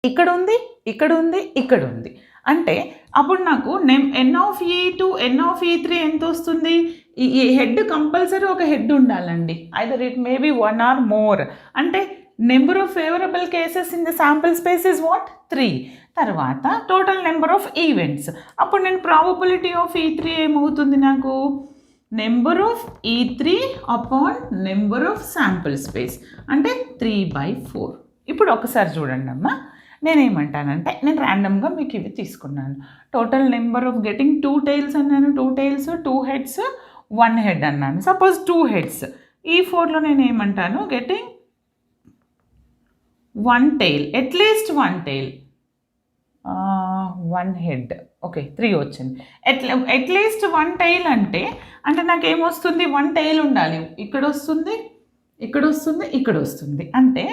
ఇక్కడ ఉంది, ఇక్కడ ఉంది, ఇక్కడ ఉంది. అంటే అప్పుడు నాకు ఎన్ ఆఫ్ ఈ టు ఎన్ ఆఫ్ ఈ త్రీ ఎంత వస్తుంది? ఈ హెడ్ కంపల్సరీ ఒక హెడ్ ఉండాలండి. Either it may be 1 or more. అంటే number of favourable cases in the sample space is what? 3. తర్వాత టోటల్ నెంబర్ ఆఫ్ ఈవెంట్స్. అప్పుడు నేను ప్రాబబిలిటీ ఆఫ్ E3 ఏమవుతుంది నాకు? Number of E3 upon number of sample space అంటే 3/4. ఇప్పుడు ఒకసారి చూడండి అమ్మా, నేనేమంటానంటే నేను ర్యాండమ్గా మీకు ఇవి తీసుకున్నాను. Total number of getting 2 tails అన్నాను, 2 tails, 2 heads, 1 head అన్నాను. Suppose 2 heads. E4లో నేను ఏమంటాను? Getting 1 tail, at least 1 tail, 1 head. Okay, 3 వచ్చింది. అట్లీస్ట్ 1 tail అంటే నాకు ఏమొస్తుంది? 1 tail ఉండాలి. ఇక్కడ వస్తుంది, ఇక్కడ వస్తుంది, ఇక్కడ వస్తుంది. అంటే